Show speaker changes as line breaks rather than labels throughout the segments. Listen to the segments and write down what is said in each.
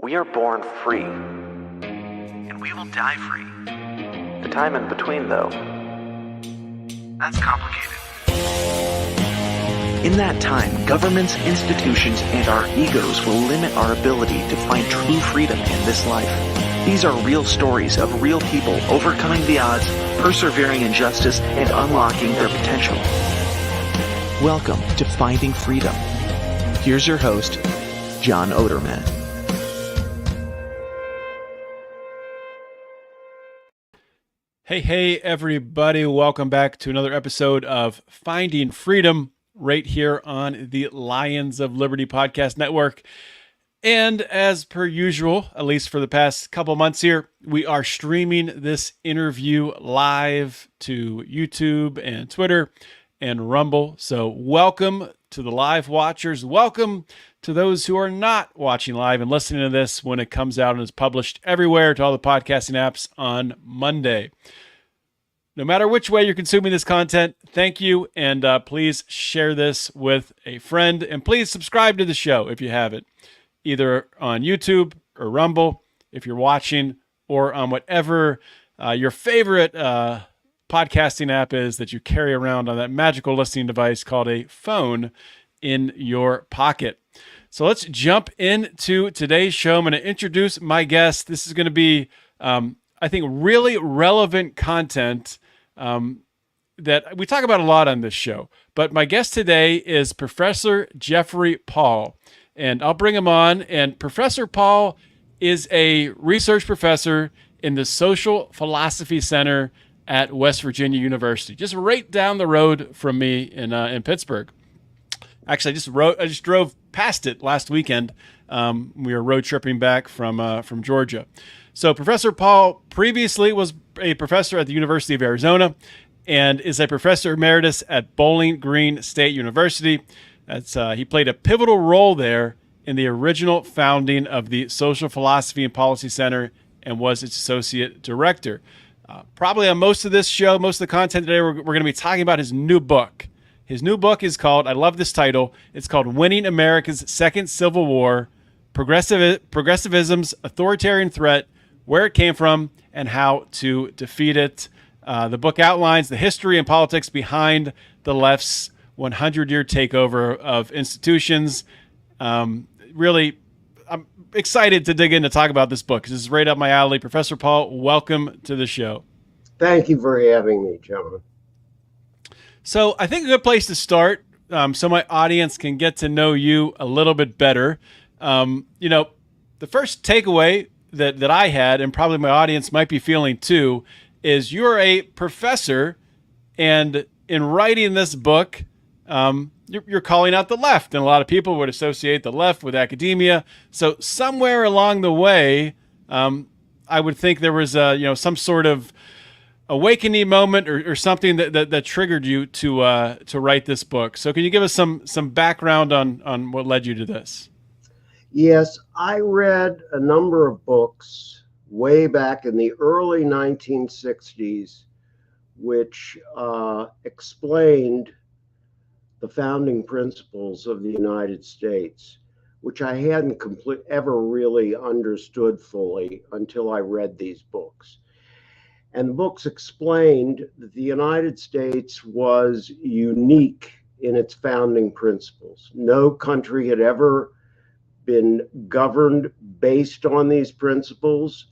We are born free, and we will die free. The time in between, though, that's complicated. In that time, governments, institutions, and our egos will limit our ability to find true freedom in this life. These are real stories of real people overcoming the odds, persevering in justice, and unlocking their potential. Welcome to Finding Freedom. Here's your host, John Oderman.
Hey, everybody. Welcome back to another episode of Finding Freedom right here on the Lions of Liberty Podcast Network. And as per usual, at least for the past couple months here, we are streaming this interview live to YouTube and Twitter and Rumble. So welcome to the live watchers. Welcome to those who are not watching live and listening to this when it comes out and is published everywhere to all the podcasting apps on Monday. No matter which way you're consuming this content, thank you, and please share this with a friend, and please subscribe to the show if you haven't, either on YouTube or Rumble if you're watching, or on whatever your favorite podcasting app is that you carry around on that magical listening device called a phone in your pocket. So let's jump into today's show. I'm going to introduce my guest. This is going to be, I think, really relevant content that we talk about a lot on this show. But my guest today is Professor Jeffrey Paul, and I'll bring him on. And Professor Paul is a research professor in the Social Philosophy Center at West Virginia University, just right down the road from me in Pittsburgh. Actually, I just drove past it last weekend. We were road tripping back from Georgia. So Professor Paul previously was a professor at the University of Arizona and is a professor emeritus at Bowling Green State University. He played a pivotal role there in the original founding of the Social Philosophy and Policy Center and was its associate director. Probably on most of this show, most of the content today, we're going to be talking about his new book. His new book is called, I love this title, it's called Winning America's Second Civil War, Progressivism's Authoritarian Threat, Where It Came From, and How to Defeat It. The book outlines the history and politics behind the left's 100-year takeover of institutions. Really, I'm excited to dig in to talk about this book because this is right up my alley. Professor Paul, welcome to the show.
Thank you for having me, gentlemen.
So I think a good place to start, so my audience can get to know you a little bit better. The first takeaway that I had, and probably my audience might be feeling too, is you're a professor, and in writing this book, you're calling out the left, and a lot of people would associate the left with academia. So somewhere along the way, I would think there was some sort of awakening moment or something that triggered you to write this book. So can you give us some background on what led you to this?
Yes, I read a number of books way back in the early 1960s, which explained the founding principles of the United States, which I hadn't ever really understood fully until I read these books. And the books explained that the United States was unique in its founding principles. No country had ever been governed based on these principles.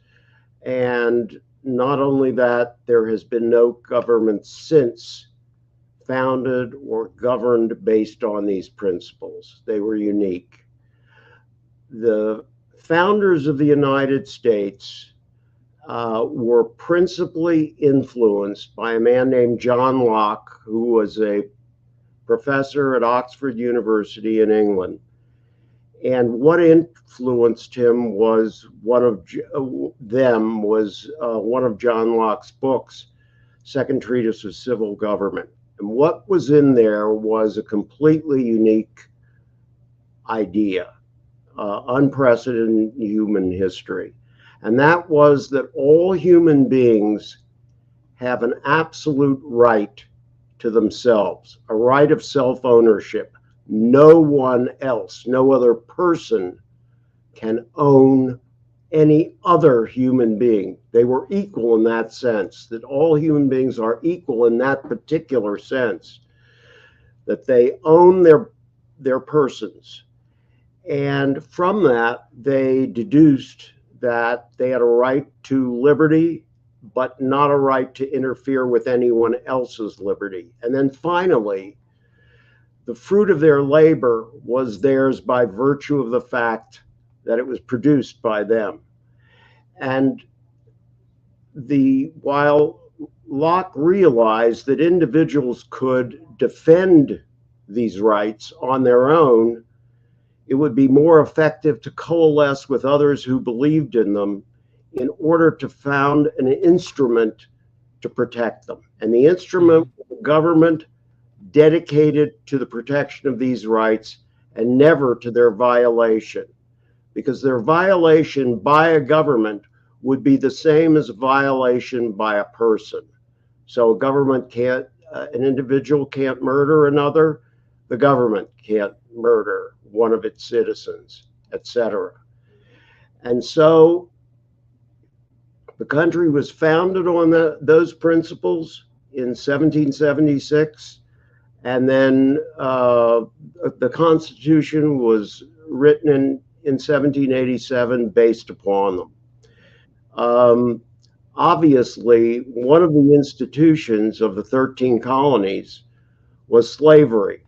And not only that, there has been no government since founded or governed based on these principles. They were unique. The founders of the United States were principally influenced by a man named John Locke, who was a professor at Oxford University in England. And what influenced him was one of John Locke's books, Second Treatise of Civil Government. And what was in there was a completely unique idea, unprecedented in human history. And that was that all human beings have an absolute right to themselves, a right of self-ownership. No one else, no other person can own any other human being. They were equal in that sense, that all human beings are equal in that particular sense, that they own their persons. And from that, they deduced that they had a right to liberty, but not a right to interfere with anyone else's liberty. And then finally, the fruit of their labor was theirs by virtue of the fact that it was produced by them. And while Locke realized that individuals could defend these rights on their own, it would be more effective to coalesce with others who believed in them in order to found an instrument to protect them. And the instrument was a government dedicated to the protection of these rights and never to their violation, because their violation by a government would be the same as a violation by a person. So a government can't, an individual can't murder another, the government can't murder one of its citizens, etc. And so the country was founded on those principles in 1776, and then the Constitution was written in 1787 based upon them. Obviously, one of the institutions of the 13 colonies was slavery,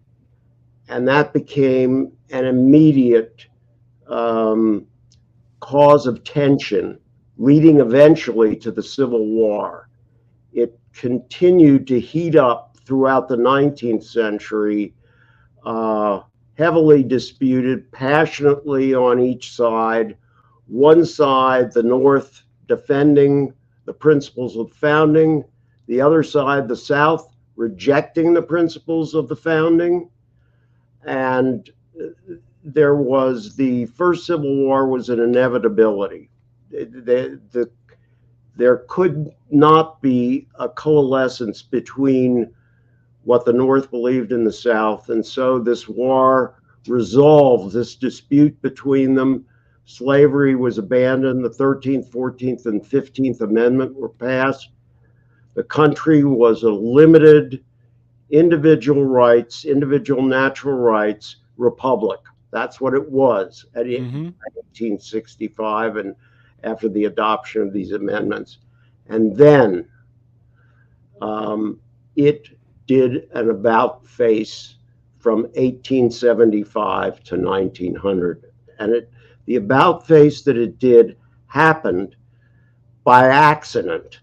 and that became an immediate cause of tension, leading eventually to the Civil War. It continued to heat up throughout the 19th century, heavily disputed, passionately on each side. One side, the North, defending the principles of the founding, the other side, the South, rejecting the principles of the founding. And there was the first Civil War was an inevitability. There could not be a coalescence between what the North believed in the South. And so this war resolved this dispute between them. Slavery was abandoned. The 13th, 14th, and 15th Amendment were passed. The country was a limited individual rights, individual natural rights republic. That's what it was at 1865 and after the adoption of these amendments. And then it did an about face from 1875 to 1900. And the about face that it did happened by accident.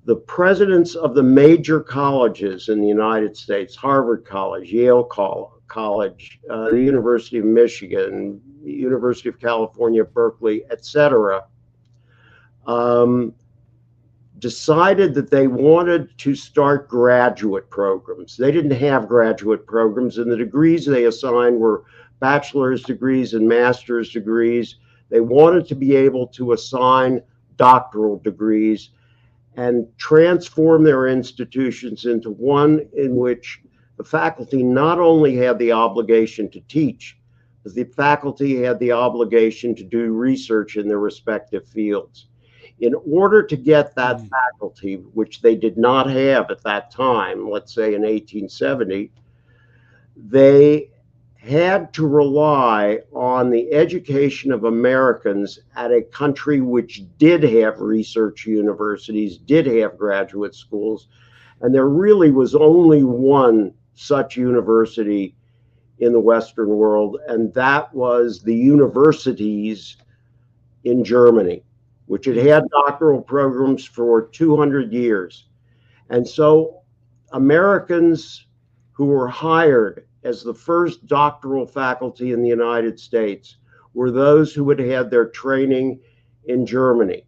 The presidents of the major colleges in the United States, Harvard College, Yale College, the University of Michigan, the University of California, Berkeley, etc., decided that they wanted to start graduate programs. They didn't have graduate programs, and the degrees they assigned were bachelor's degrees and master's degrees. They wanted to be able to assign doctoral degrees and transform their institutions into one in which the faculty not only had the obligation to teach, but the faculty had the obligation to do research in their respective fields. In order to get that faculty, which they did not have at that time, let's say in 1870, they had to rely on the education of Americans at a country which did have research universities, did have graduate schools, and there really was only one such university in the Western world, and that was the universities in Germany, which had had doctoral programs for 200 years. And so Americans who were hired as the first doctoral faculty in the United States were those who had had their training in Germany.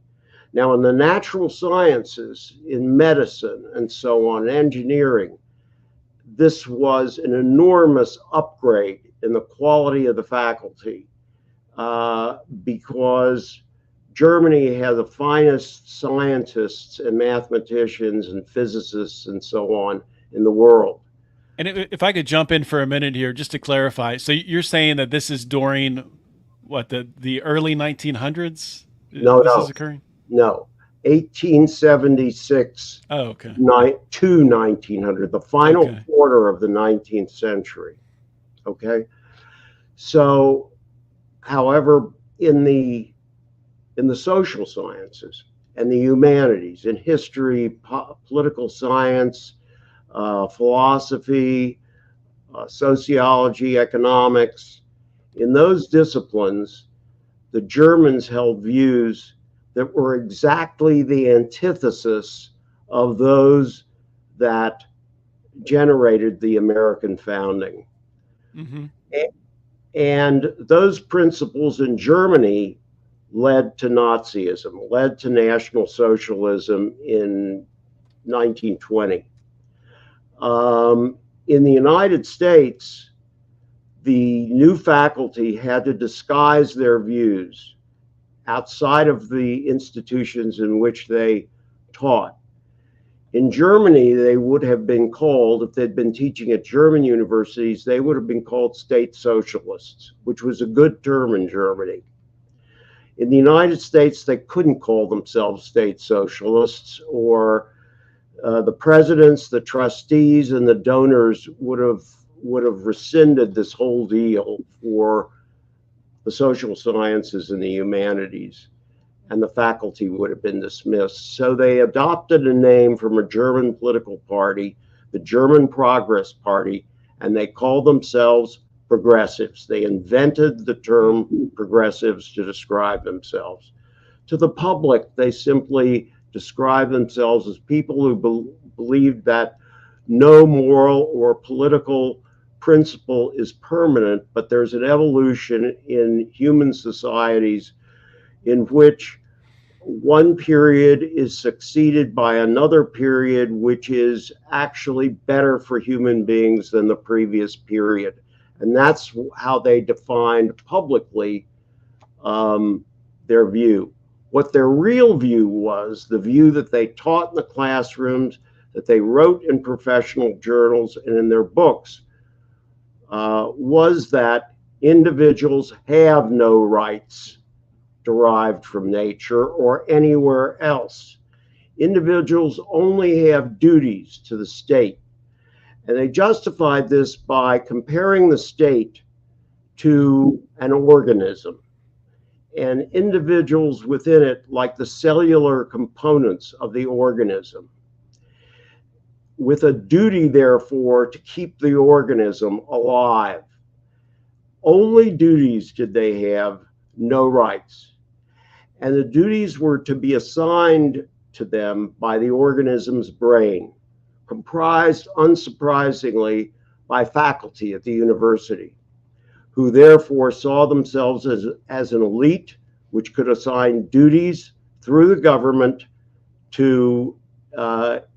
Now, in the natural sciences, in medicine and so on, engineering, this was an enormous upgrade in the quality of the faculty because Germany had the finest scientists and mathematicians and physicists and so on in the world.
And if I could jump in for a minute here, just to clarify. So you're saying that this is during what, the early 1900s?
No,
This
no,
is occurring?
no. 1876
Oh, okay.
to 1900, the final
Okay.
quarter of the 19th century. Okay. So, however, in the social sciences and the humanities, in history, political science, philosophy, sociology, economics, in those disciplines, the Germans held views that were exactly the antithesis of those that generated the American founding.
Mm-hmm.
And those principles in Germany led to Nazism, led to National Socialism in 1920. In the United States, the new faculty had to disguise their views outside of the institutions in which they taught. In Germany, they would have been called, if they'd been teaching at German universities, they would have been called state socialists, which was a good term in Germany. In the United States, they couldn't call themselves state socialists, or the presidents, the trustees, and the donors would have rescinded this whole deal for the social sciences and the humanities, and the faculty would have been dismissed. So they adopted a name from a German political party, the German Progress Party, and they called themselves progressives. They invented the term progressives to describe themselves. To the public, they simply describe themselves as people who believe that no moral or political principle is permanent, but there's an evolution in human societies in which one period is succeeded by another period which is actually better for human beings than the previous period. And that's how they defined publicly their view. What their real view was, the view that they taught in the classrooms, that they wrote in professional journals and in their books, was that individuals have no rights derived from nature or anywhere else. Individuals only have duties to the state. And they justified this by comparing the state to an organism, and individuals within it like the cellular components of the organism, with a duty, therefore, to keep the organism alive. Only duties did they have, no rights. And the duties were to be assigned to them by the organism's brain, comprised, unsurprisingly, by faculty at the university, who therefore saw themselves as an elite which could assign duties through the government to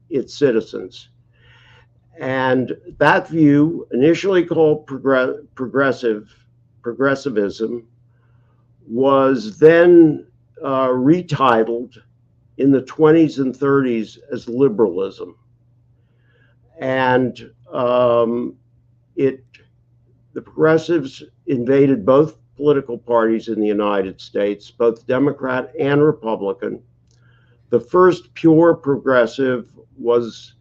its citizens. And that view, initially called progressivism, was then retitled in the 20s and 30s as liberalism. And the progressives invaded both political parties in the United States, both Democrat and Republican. The first pure progressive was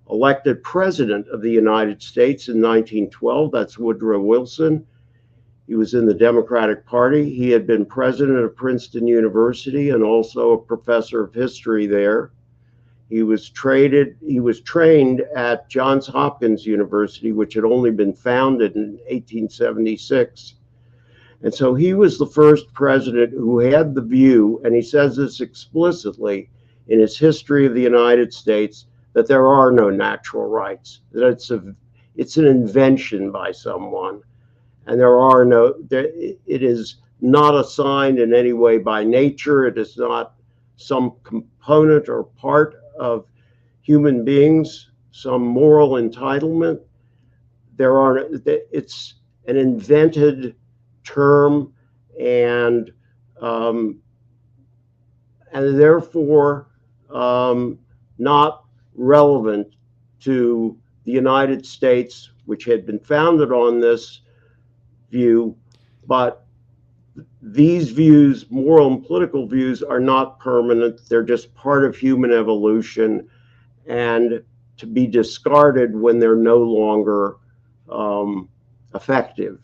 elected president of the United States in 1912. That's Woodrow Wilson. He was in the Democratic Party. He had been president of Princeton University and also a professor of history there. He was trained at Johns Hopkins University, which had only been founded in 1876. And so he was the first president who had the view, and he says this explicitly in his History of the United States, that there are no natural rights, that it's an invention by someone, and it is not assigned in any way by nature. It is not some component or part of human beings, some moral entitlement. It's an invented term, and therefore not relevant to the United States, which had been founded on this view, but these views, moral and political views, are not permanent. They're just part of human evolution and to be discarded when they're no longer effective.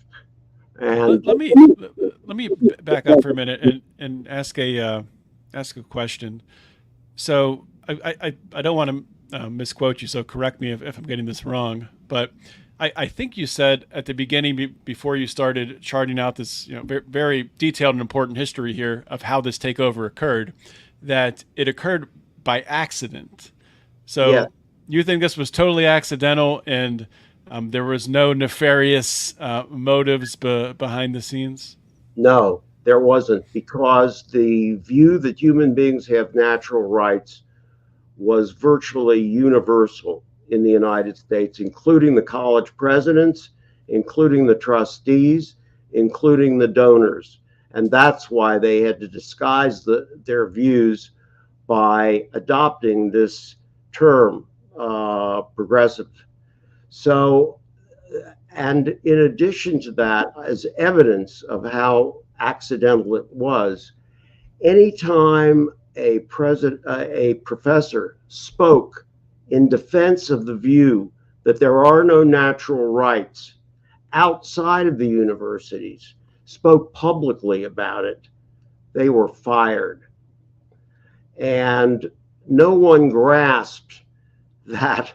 And
let me back up for a minute and ask a question. So I don't want to misquote you, so correct me if I'm getting this wrong. But I think you said at the beginning, before you started charting out this very detailed and important history here of how this takeover occurred, that it occurred by accident. So
yeah,
you think this was totally accidental and there was no nefarious motives behind the scenes?
no, there wasn't, because the view that human beings have natural rights was virtually universal in the United States, including the college presidents, including the trustees, including the donors. And that's why they had to disguise their views by adopting this term, progressive. So, and in addition to that, as evidence of how accidental it was, anytime a professor spoke in defense of the view that there are no natural rights outside of the universities, spoke publicly about it, they were fired. And no one grasped that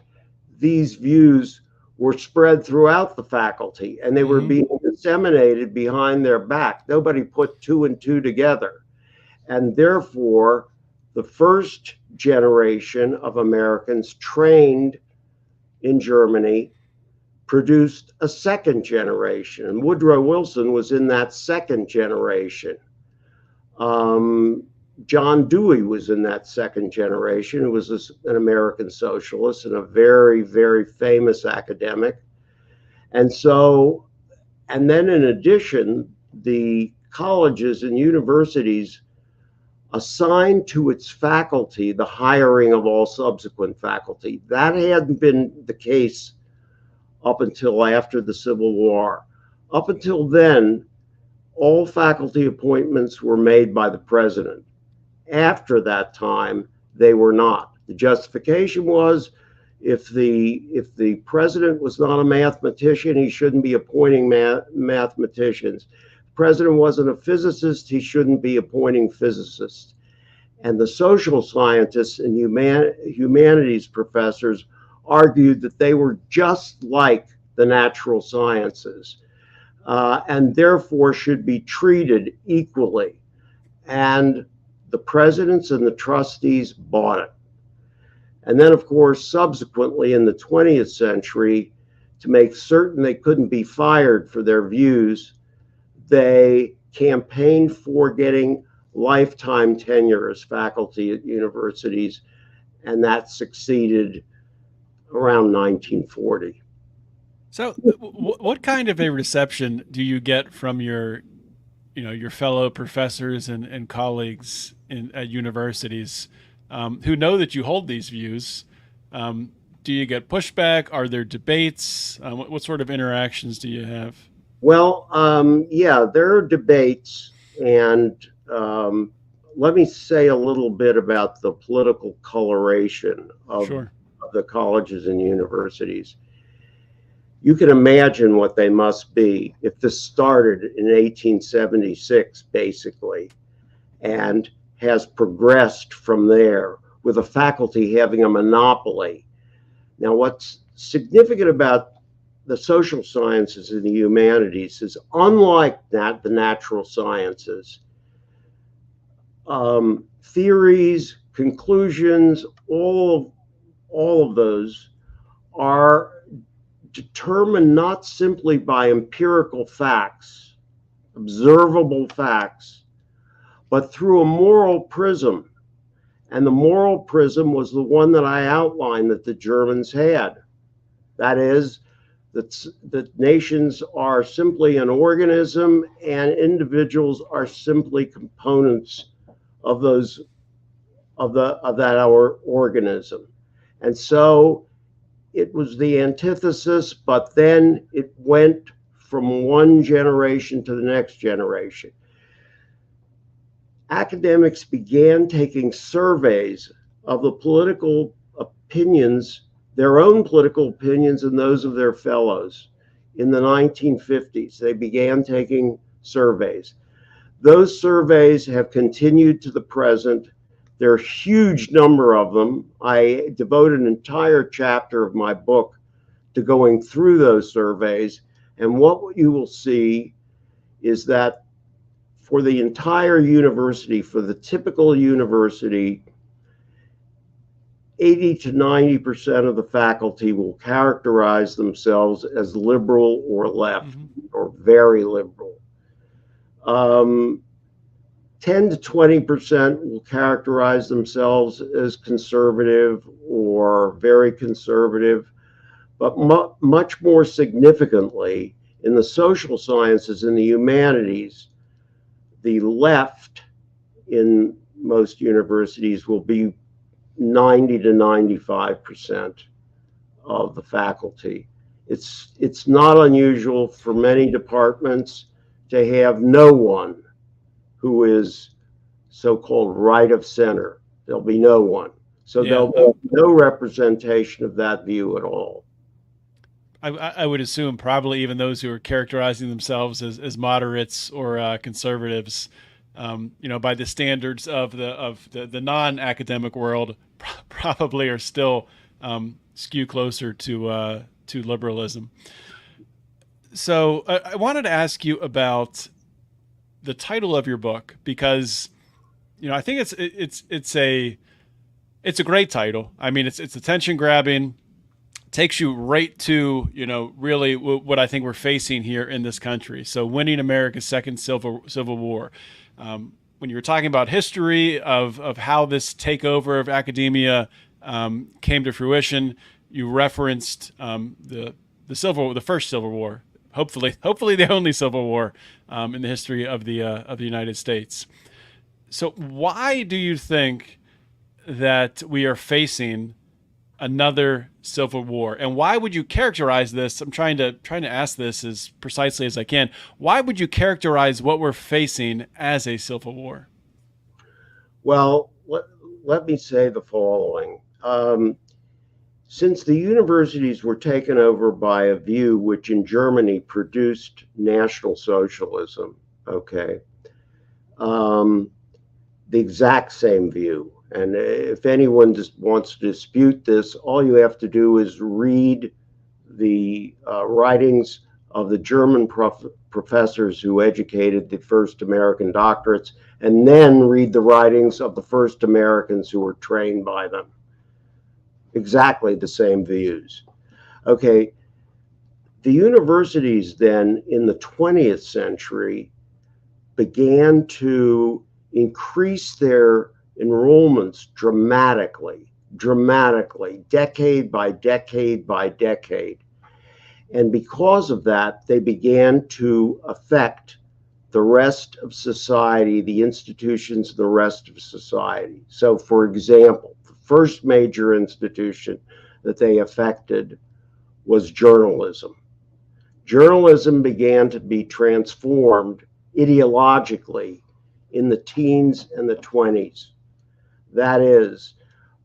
these views were spread throughout the faculty and they were being disseminated behind their back. Nobody put two and two together. And therefore, the first generation of Americans trained in Germany produced a second generation. And Woodrow Wilson was in that second generation. John Dewey was in that second generation, who was an American socialist and a very, very famous academic. And so, and then in addition, the colleges and universities assigned to its faculty the hiring of all subsequent faculty. That hadn't been the case up until after the Civil War. Up until then, all faculty appointments were made by the president. After that time, they were not. The justification was if the president was not a mathematician, he shouldn't be appointing mathematicians. The president wasn't a physicist, he shouldn't be appointing physicists. And the social scientists and humanities professors argued that they were just like the natural sciences and therefore should be treated equally. And the presidents and the trustees bought it. And then, of course, subsequently in the 20th century, to make certain they couldn't be fired for their views, they campaigned for getting lifetime tenure as faculty at universities, and that succeeded around 1940.
So what kind of a reception do you get from your fellow professors and colleagues at universities who know that you hold these views? Do you get pushback? Are there debates? What sort of interactions do you have?
Well, yeah, there are debates, and let me say a little bit about the political coloration of the colleges and universities. You can imagine what they must be if this started in 1876, basically, and has progressed from there with a faculty having a monopoly. Now, what's significant about the social sciences and the humanities is, unlike the natural sciences, theories, conclusions, all of those are determined not simply by empirical facts, observable facts, but through a moral prism. And the moral prism was the one that I outlined that the Germans had. That is, that nations are simply an organism and individuals are simply components of that organism. And so it was the antithesis, but then it went from one generation to the next generation. academics began taking surveys of the political opinions, their own political opinions and those of their fellows in the 1950s. They began taking surveys. Those surveys have continued to the present. There are a huge number of them. I devote an entire chapter of my book to going through those surveys. And what you will see is that for the entire university, for the typical university, 80 to 90% of the faculty will characterize themselves as liberal or left, or very liberal. 10 to 20% will characterize themselves as conservative or very conservative. But much more significantly, in the social sciences and the humanities, the left in most universities will be 90 to 95% of the faculty. It's not unusual for many departments to have no one who is so-called right of center. There'll be no one. So there'll be no representation of that view at all.
I would assume probably even those who are characterizing themselves as moderates or conservatives, by the standards of the non-academic world, probably are still skew closer to liberalism. So I wanted to ask you about the title of your book, because I think it's a great title. I mean, it's attention grabbing. Takes you right to, really what I think we're facing here in this country. So winning America's second civil war. When you were talking about history of how this takeover of academia came to fruition, you referenced the first Civil War, hopefully the only Civil War in the history of the United States. So why do you think that we are facing another civil war? And why would you characterize this? I'm trying to ask this as precisely as I can. Why would you characterize what we're facing as a civil war?
Well, let me say the following. Since the universities were taken over by a view which in Germany produced National Socialism, the exact same view. And if anyone just wants to dispute this, all you have to do is read the writings of the German professors who educated the first American doctorates, and then read the writings of the first Americans who were trained by them. Exactly the same views. Okay, the universities then in the 20th century began to increase their enrollments dramatically, decade by decade by decade. And because of that, they began to affect the rest of society, the institutions of the rest of society. So, for example, the first major institution that they affected was journalism. Journalism began to be transformed ideologically in the teens and the 20s. That is,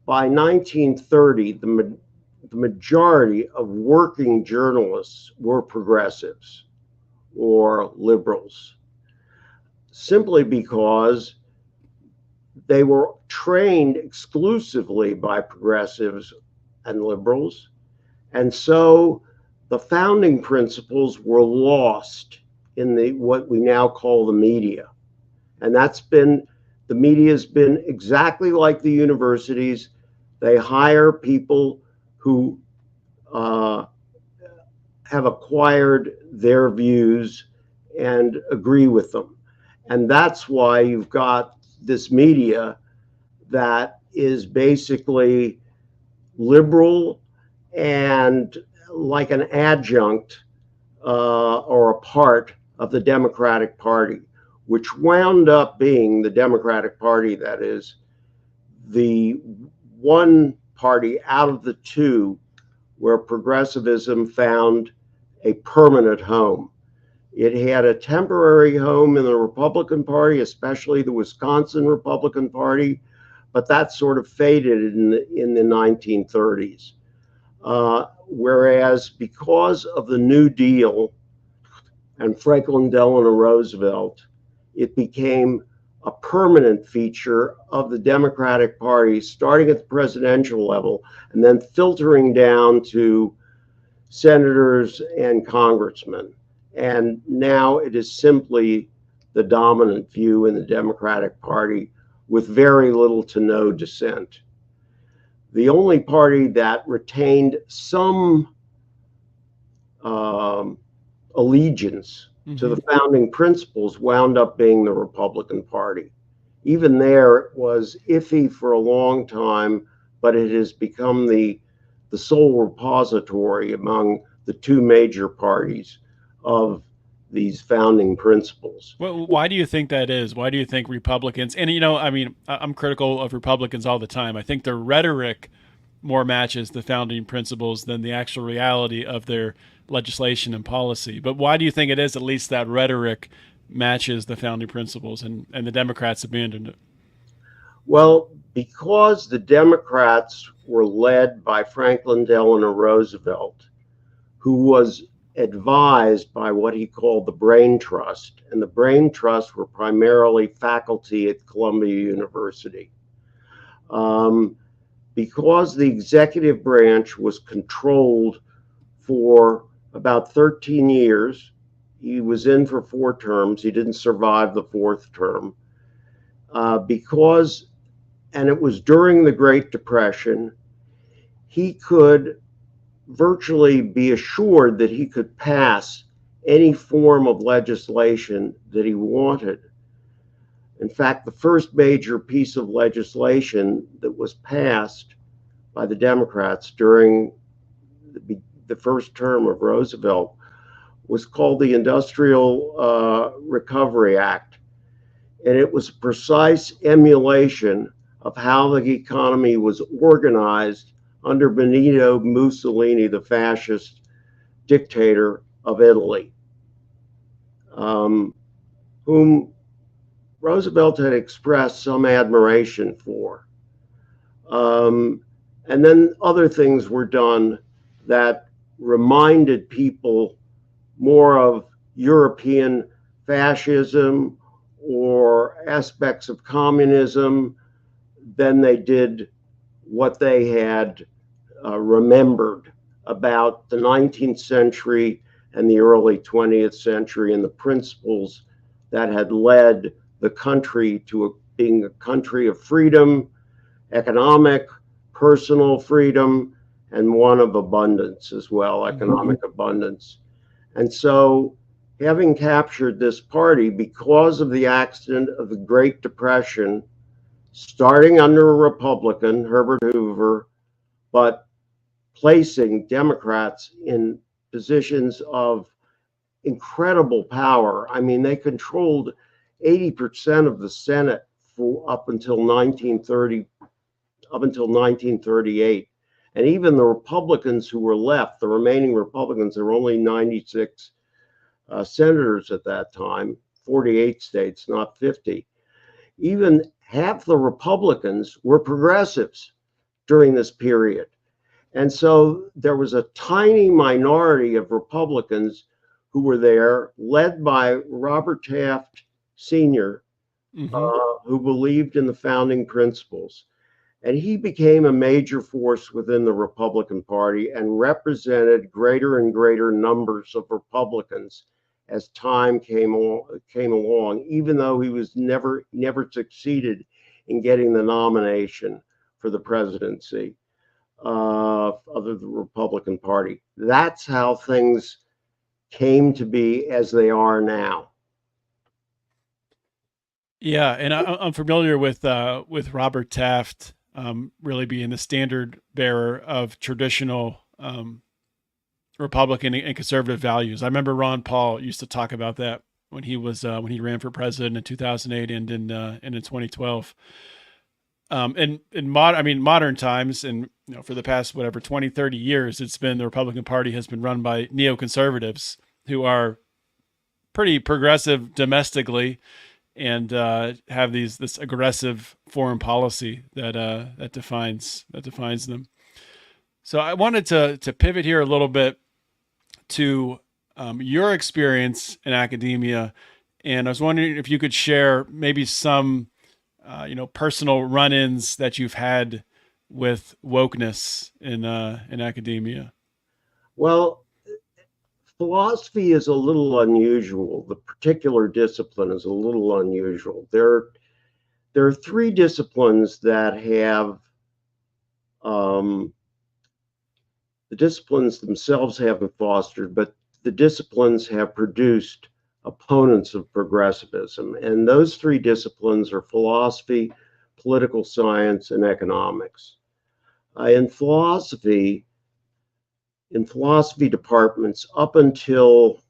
by 1930, the majority of working journalists were progressives or liberals, simply because they were trained exclusively by progressives and liberals. And so the founding principles were lost in what we now call the media. And the media has been exactly like the universities. They hire people who have acquired their views and agree with them. And that's why you've got this media that is basically liberal and like an adjunct or a part of the Democratic Party, which wound up being the Democratic Party, that is, the one party out of the two where progressivism found a permanent home. It had a temporary home in the Republican Party, especially the Wisconsin Republican Party, but that sort of faded in the 1930s. Whereas because of the New Deal and Franklin Delano Roosevelt, it became a permanent feature of the Democratic Party, starting at the presidential level and then filtering down to senators and congressmen. And now it is simply the dominant view in the Democratic Party with very little to no dissent. The only party that retained some allegiance to the founding principles wound up being the Republican Party. Even there, it was iffy for a long time, but it has become the sole repository among the two major parties of these founding principles.
Well, why do you think that is? Why do you think Republicans, and I mean, I'm critical of Republicans all the time. I think their rhetoric more matches the founding principles than the actual reality of their legislation and policy. But why do you think it is, at least that rhetoric matches the founding principles and the Democrats abandoned it?
Well, because the Democrats were led by Franklin Delano Roosevelt, who was advised by what he called the Brain Trust. And the Brain Trust were primarily faculty at Columbia University. Because the executive branch was controlled for about 13 years, he was in for 4 terms. He didn't survive the 4th term. And it was during the Great Depression, he could virtually be assured that he could pass any form of legislation that he wanted. In fact, the first major piece of legislation that was passed by the Democrats during the first term of Roosevelt was called the Industrial Recovery Act. And it was a precise emulation of how the economy was organized under Benito Mussolini, the fascist dictator of Italy, whom Roosevelt had expressed some admiration for. And then other things were done that reminded people more of European fascism or aspects of communism than they did what they had remembered about the 19th century and the early 20th century and the principles that had led the country to being a country of freedom, economic, personal freedom, and one of abundance as well, economic abundance. And so, having captured this party because of the accident of the Great Depression, starting under a Republican, Herbert Hoover, but placing Democrats in positions of incredible power. I mean, they controlled 80% of the Senate for up until 1938. And even the Republicans who were left, the remaining Republicans, there were only 96 senators at that time, 48 states, not 50. Even half the Republicans were progressives during this period. And so there was a tiny minority of Republicans who were there, led by Robert Taft Sr., who believed in the founding principles. And he became a major force within the Republican Party and represented greater and greater numbers of Republicans as time came along, even though he was never succeeded in getting the nomination for the presidency of the Republican Party. That's how things came to be as they are now.
Yeah, and I'm familiar with Robert Taft really being the standard bearer of traditional Republican and conservative values. I remember Ron Paul used to talk about that when he ran for president in 2008 and in 2012. In modern times, and for the past 20, 30 years, it's been the Republican Party has been run by neoconservatives who are pretty progressive domestically, and have this aggressive foreign policy that defines them. So I wanted to pivot here a little bit to your experience in academia, and I was wondering if you could share maybe some personal run-ins that you've had with wokeness in academia.
Well, philosophy is a little unusual. The particular discipline is a little unusual. There are three disciplines that have the disciplines themselves haven't fostered, but the disciplines have produced opponents of progressivism. And those three disciplines are philosophy, political science, and economics. In philosophy departments, up until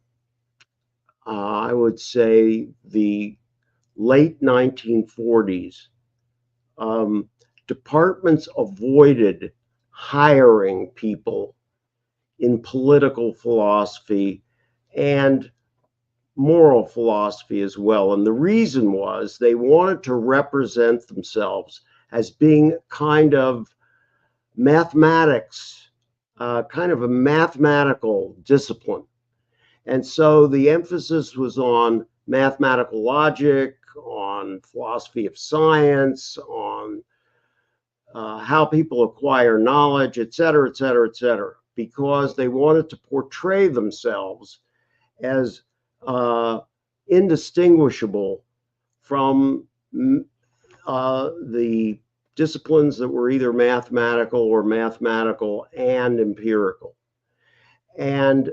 I would say the late 1940s, departments avoided hiring people in political philosophy and moral philosophy as well. And the reason was they wanted to represent themselves as being kind of mathematics, kind of a mathematical discipline. And so the emphasis was on mathematical logic, on philosophy of science, on how people acquire knowledge, et cetera, et cetera, et cetera, because they wanted to portray themselves as indistinguishable from the disciplines that were either mathematical or mathematical and empirical. And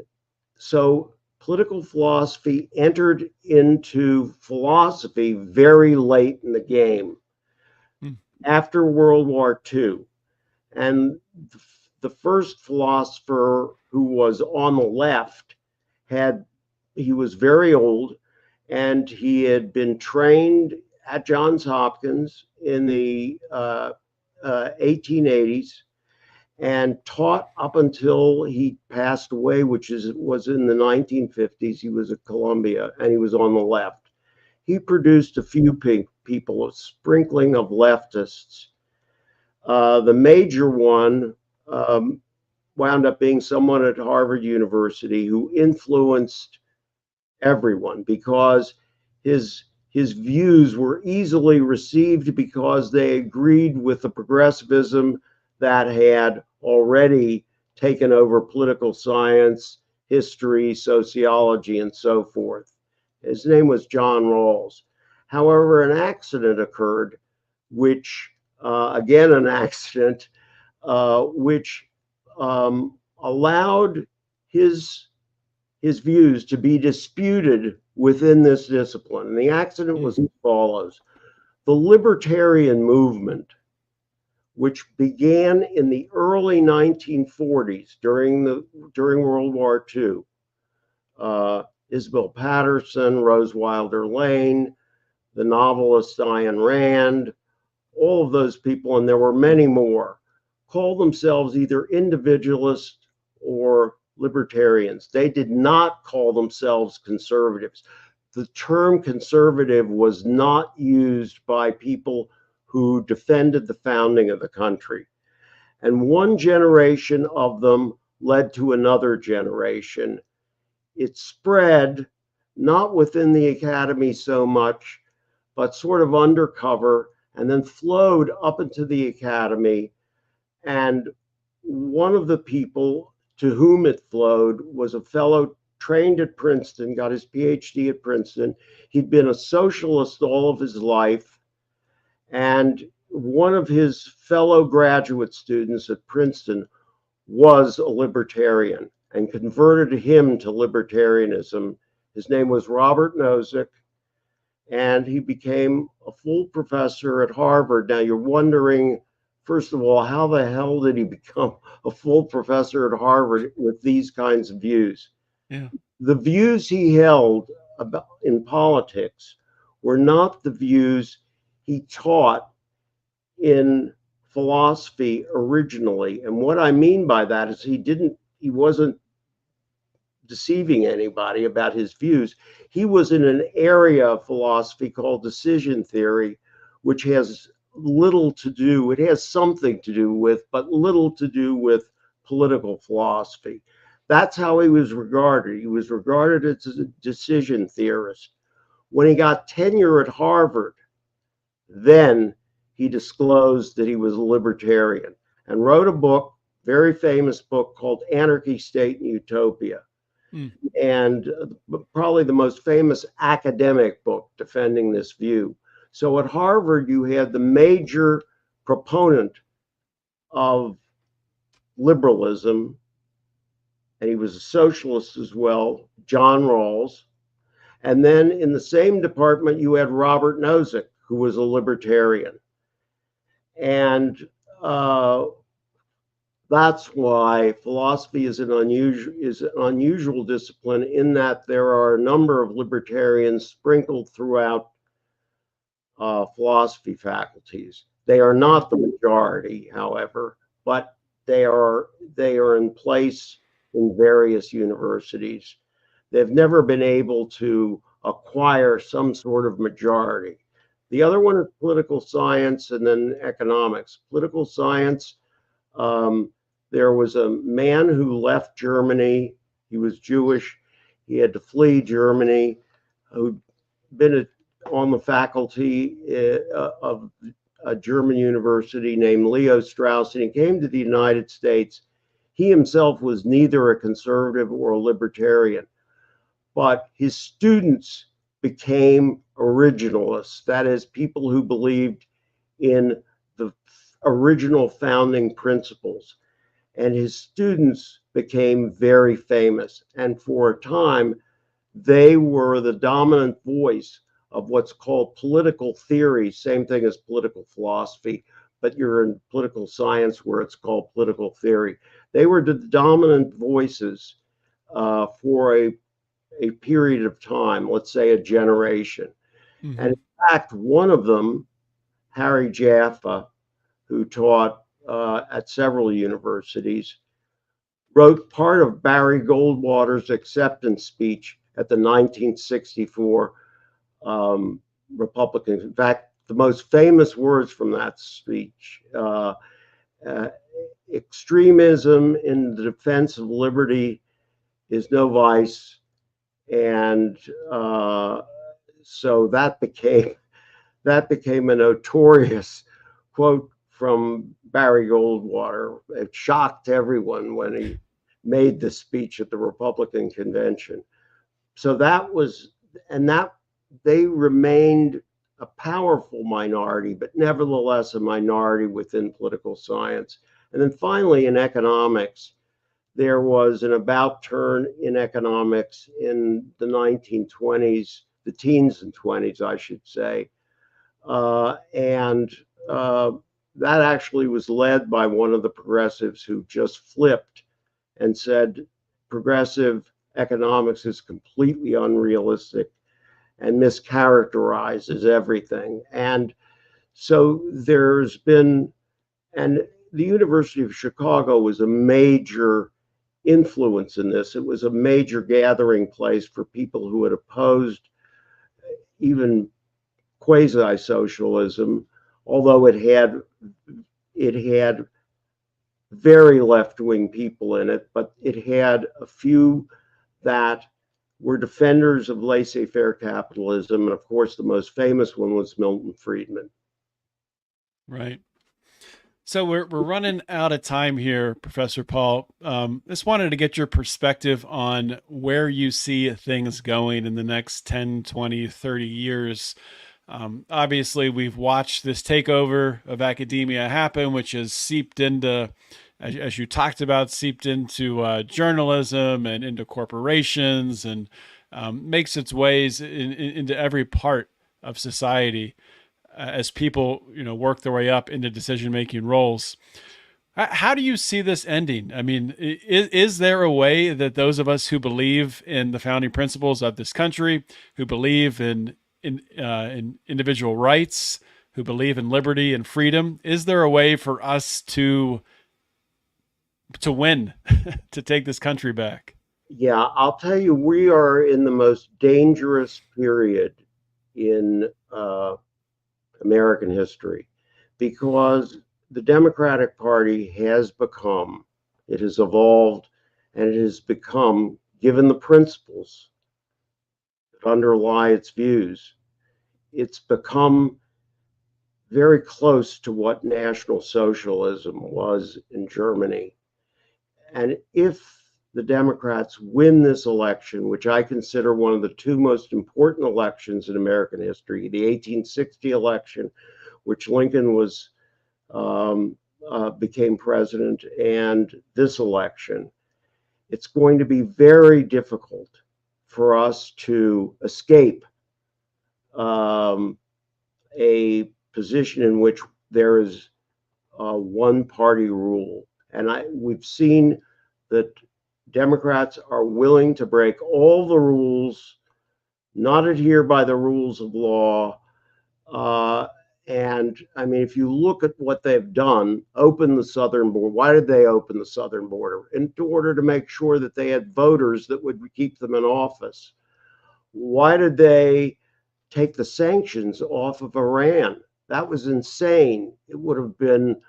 so political philosophy entered into philosophy very late in the game, after World War II. And the first philosopher who was on the left he was very old, and he had been trained at Johns Hopkins in the 1880s and taught up until he passed away, which was in the 1950s. He was at Columbia, and he was on the left. He produced a few people, a sprinkling of leftists. The major one wound up being someone at Harvard University who influenced everyone because his views were easily received because they agreed with the progressivism that had already taken over political science, history, sociology, and so forth. His name was John Rawls. However, an accident occurred, which, again, an accident, which allowed his views to be disputed within this discipline. And the accident was as follows. The libertarian movement, which began in the early 1940s during World War II, Isabel Patterson, Rose Wilder Lane, the novelist Ayn Rand, all of those people, and there were many more, called themselves either individualist or libertarians. They did not call themselves conservatives. The term conservative was not used by people who defended the founding of the country. And one generation of them led to another generation. It spread, not within the academy so much, but sort of undercover, and then flowed up into the academy. And one of the people to whom it flowed was a fellow trained at Princeton, got his PhD at Princeton. He'd been a socialist all of his life. And one of his fellow graduate students at Princeton was a libertarian and converted him to libertarianism. His name was Robert Nozick, and he became a full professor at Harvard. Now you're wondering, first of all, how the hell did he become a full professor at Harvard with these kinds of views?
Yeah.
The views he held about in politics were not the views he taught in philosophy originally. And what I mean by that is he wasn't deceiving anybody about his views. He was in an area of philosophy called decision theory, which has little to do, it has something to do with, but little to do with political philosophy. That's how he was regarded. He was regarded as a decision theorist. When he got tenure at Harvard, then he disclosed that he was a libertarian and wrote a book, very famous book called Anarchy, State, and Utopia. And probably the most famous academic book defending this view. So at Harvard, you had the major proponent of liberalism, and he was a socialist as well, John Rawls. And then in the same department, you had Robert Nozick, who was a libertarian. And that's why philosophy is an unusual discipline, in that there are a number of libertarians sprinkled throughout philosophy faculties. They are not the majority, however, but they are in place in various universities. They've never been able to acquire some sort of majority. The other one is political science, and then economics. Political science, there was a man who left Germany. He was Jewish. He had to flee Germany, who'd been on the faculty of a German university named Leo Strauss, and he came to the United States. He himself was neither a conservative or a libertarian, but his students became originalists, that is, people who believed in the original founding principles. And his students became very famous. And for a time, they were the dominant voice of what's called political theory, same thing as political philosophy, but you're in political science where it's called political theory. They were the dominant voices for a period of time, let's say a generation. Mm-hmm. And in fact, one of them, Harry Jaffa, who taught at several universities, wrote part of Barry Goldwater's acceptance speech at the 1964 Republicans. In fact, the most famous words from that speech, extremism in the defense of liberty is no vice. And so that became a notorious quote from Barry Goldwater. It shocked everyone when he made the speech at the Republican convention. So they remained a powerful minority, but nevertheless a minority within political science. And then finally, in economics, there was an about turn in economics in the 1920s, the teens and 20s, I should say. That actually was led by one of the progressives who just flipped and said progressive economics is completely unrealistic and mischaracterizes everything. And so there's been, and the University of Chicago was a major influence in this. It was a major gathering place for people who had opposed even quasi-socialism, although it had very left-wing people in it, but it had a few that were defenders of laissez-faire capitalism. And of course, the most famous one was Milton Friedman.
Right. So we're running out of time here, Professor Paul. Just wanted to get your perspective on where you see things going in the next 10, 20, 30 years. Obviously, we've watched this takeover of academia happen, which has seeped into, as you talked about, seeped into journalism and into corporations, and makes its ways into every part of society as people, work their way up into decision-making roles. How do you see this ending? I mean, is there a way that those of us who believe in the founding principles of this country, who believe in individual rights, who believe in liberty and freedom, is there a way for us to win, to take this country back?
Yeah, I'll tell you, we are in the most dangerous period in American history because the Democratic Party has become, it has evolved, and it has become, given the principles that underlie its views, it's become very close to what National Socialism was in Germany. And if the Democrats win this election, which I consider one of the two most important elections in American history, the 1860 election, which Lincoln was became president, and this election, it's going to be very difficult for us to escape a position in which there is one party rule. And we've seen that Democrats are willing to break all the rules, not adhere by the rules of law. And I mean, if you look at what they've done, open the southern border. Why did they open the southern border? In order to make sure that they had voters that would keep them in office. Why did they take the sanctions off of Iran? That was insane. It would have been,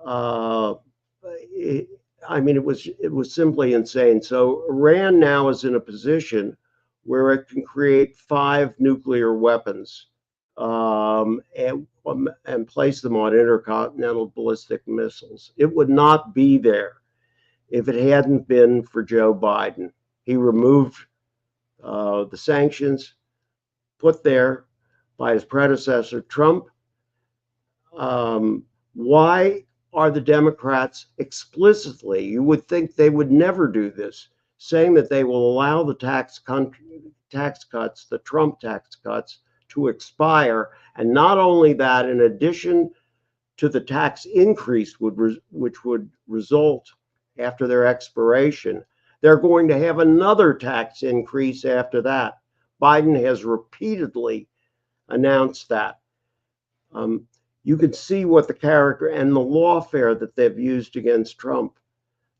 I mean, it was simply insane. So Iran now is in a position where it can create 5 nuclear weapons and place them on intercontinental ballistic missiles. It would not be there if it hadn't been for Joe Biden. He removed the sanctions put there by his predecessor, Trump. Why are the Democrats explicitly, you would think they would never do this, saying that they will allow the tax cuts, the Trump tax cuts, to expire? And not only that, in addition to the tax increase which would result after their expiration, they're going to have another tax increase after that. Biden has repeatedly announced that. You can see what the character and the lawfare that they've used against Trump.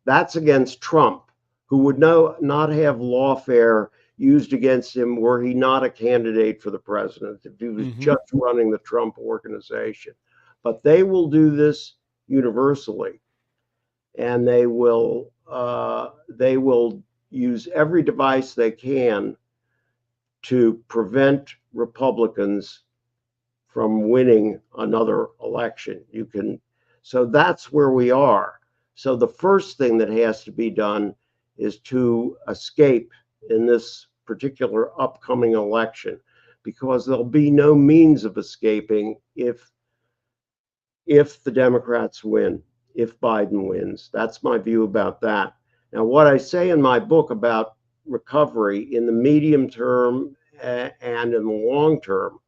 That's against Trump, who would not have lawfare used against him were he not a candidate for the president, if he was just running the Trump organization. But they will do this universally, and they will use every device they can to prevent Republicans from winning another election. So that's where we are. So the first thing that has to be done is to escape in this particular upcoming election, because there'll be no means of escaping if the Democrats win, if Biden wins. That's my view about that. Now, what I say in my book about recovery in the medium term and in the long term,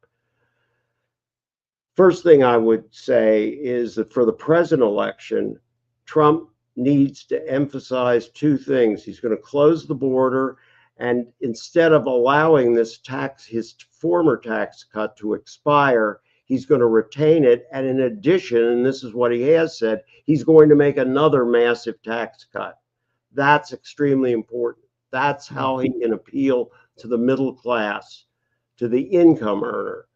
first thing I would say is that for the present election, Trump needs to emphasize 2 things. He's going to close the border, and instead of allowing his former tax cut to expire, he's going to retain it. And in addition, and this is what he has said, he's going to make another massive tax cut. That's extremely important. That's how he can appeal to the middle class, to the income earner.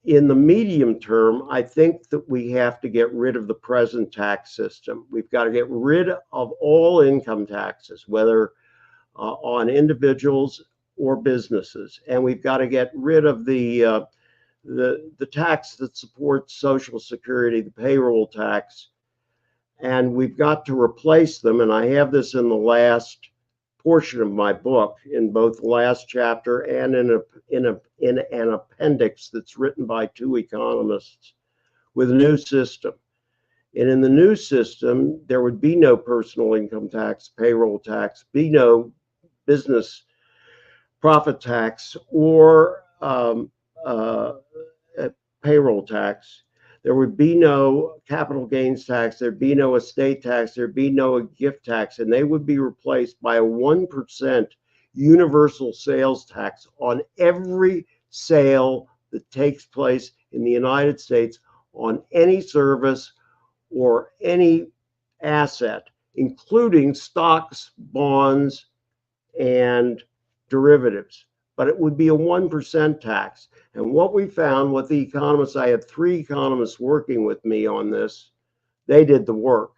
In the medium term, I think that we have to get rid of the present tax system. We've got to get rid of all income taxes, whether on individuals or businesses. And we've got to get rid of the tax that supports Social Security, the payroll tax. And we've got to replace them. And I have this in the last portion of my book, in both the last chapter and in an appendix that's written by 2 economists, with a new system. And in the new system, there would be no personal income tax, payroll tax, be no business profit tax or payroll tax. There would be no capital gains tax. There'd be no estate tax. There'd be no gift tax. And they would be replaced by a 1% universal sales tax on every sale that takes place in the United States on any service or any asset. including stocks, bonds, and derivatives. But it would be a 1% tax. And what we found, what the economists, I had 3 economists working with me on this, they did the work.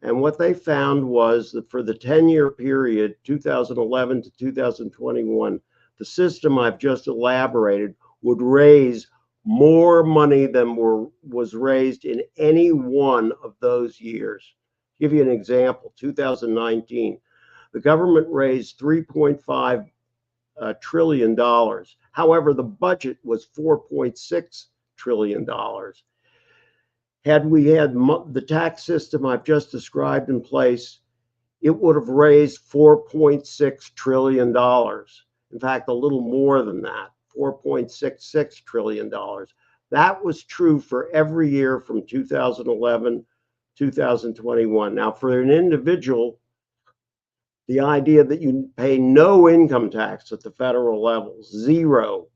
And what they found was that for the 10-year period, 2011 to 2021, the system I've just elaborated would raise more money than was raised in any one of those years. I'll give you an example, 2019, the government raised $3.5 trillion. However, the budget was $4.6 trillion. Had we had the tax system I've just described in place, it would have raised $4.6 trillion. In fact, a little more than that, $4.66 trillion. That was true for every year from 2011, 2021. Now, for an individual, the idea that you pay no income tax at the federal level, zero.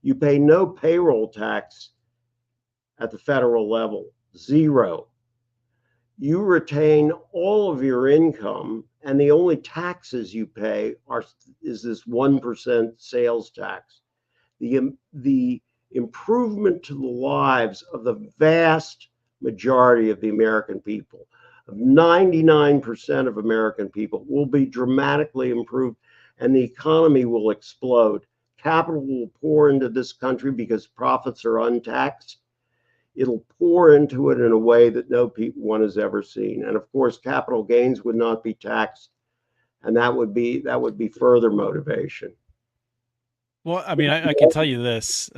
You pay no payroll tax at the federal level, zero. You retain all of your income, and the only taxes you pay is this 1% sales tax. The improvement to the lives of the vast majority of the American people, of 99% of American people, will be dramatically improved, and the economy will explode. Capital will pour into this country because profits are untaxed. It'll pour into it in a way that no one has ever seen. And of course, capital gains would not be taxed, and that would be further motivation.
Well, I mean, I can tell you this: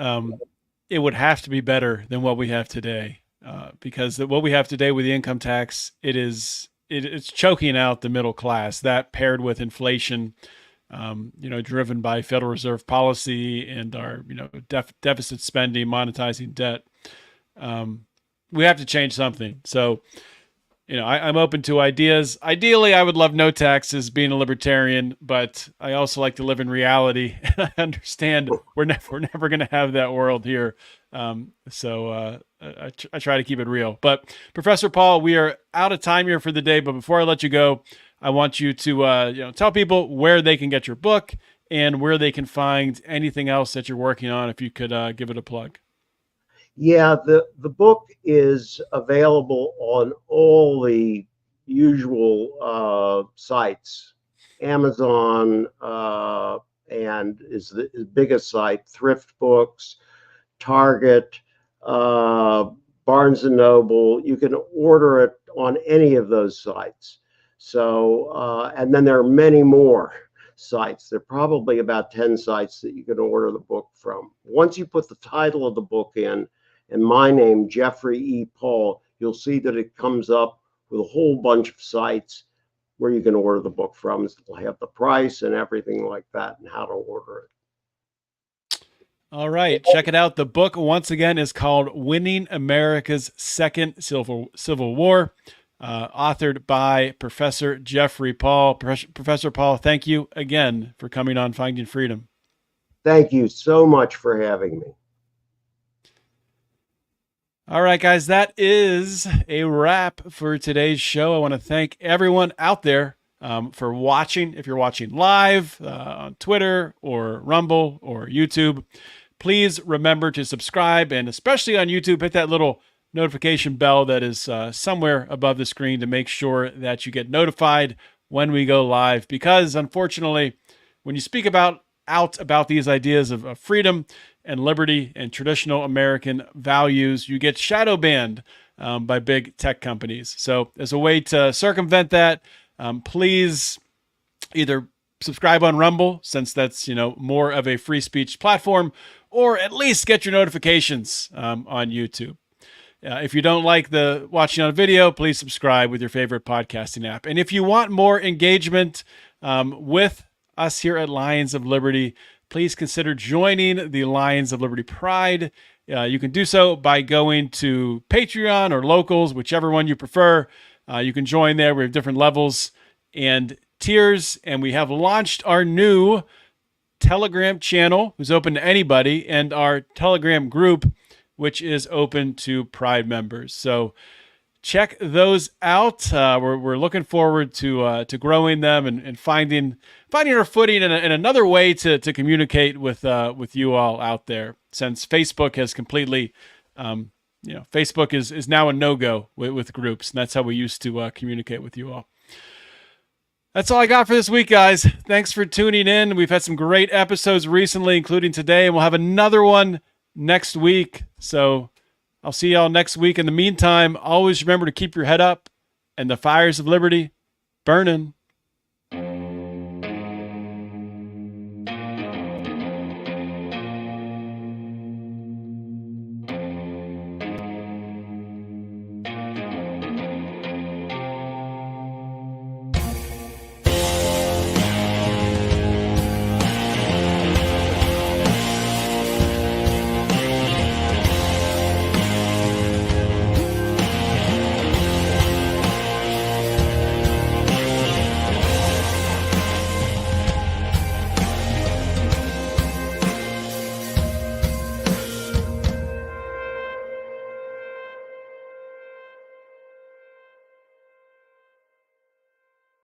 it would have to be better than what we have today, because what we have today with the income tax, it's choking out the middle class. That paired with inflation, driven by Federal Reserve policy and our deficit spending, monetizing debt. We have to change something. So, I'm open to ideas. Ideally, I would love no taxes being a libertarian, but I also like to live in reality. I understand we're never going to have that world here. So I try to keep it real. But Professor Paul, we are out of time here for the day. But before I let you go, I want you to tell people where they can get your book and where they can find anything else that you're working on. If you could give it a plug.
Yeah, the book is available on all the usual sites. Amazon and is the biggest site, Thrift Books, Target, Barnes and Noble. You can order it on any of those sites. So, and then there are many more sites. There are probably about 10 sites that you can order the book from. Once you put the title of the book in, and my name, Jeffrey E. Paul, you'll see that it comes up with a whole bunch of sites where you can order the book from. It'll have the price and everything like that and how to order it.
All right. Check it out. The book, once again, is called Winning America's Second Civil War, authored by Professor Jeffrey Paul. Professor Paul, thank you again for coming on Finding Freedom.
Thank you so much for having me.
All right, guys, that is a wrap for today's show. I want to thank everyone out there for watching. If you're watching live on Twitter or Rumble or YouTube, please remember to subscribe, and especially on YouTube, hit that little notification bell that is somewhere above the screen to make sure that you get notified when we go live. Because unfortunately, when you speak out about these ideas of freedom and liberty and traditional American values, you get shadow banned by big tech companies. So as a way to circumvent that, please either subscribe on Rumble, since that's more of a free speech platform, or at least get your notifications on YouTube. If you don't like the watching on video, please subscribe with your favorite podcasting app. And if you want more engagement with us here at Lions of Liberty, please consider joining the Lions of Liberty Pride. You can do so by going to Patreon or Locals, whichever one you prefer. You can join there. We have different levels and tiers, and we have launched our new Telegram channel, who's open to anybody, and our Telegram group, which is open to Pride members. So check those out. We're looking forward to growing them and finding our footing and another way to communicate with you all out there, since Facebook has completely, Facebook is now a no-go with groups, and that's how we used to communicate with you all. That's all I got for this week, guys. Thanks for tuning in. We've had some great episodes recently, including today, and we'll have another one next week. So I'll see y'all next week. In the meantime, always remember to keep your head up and the fires of liberty burning.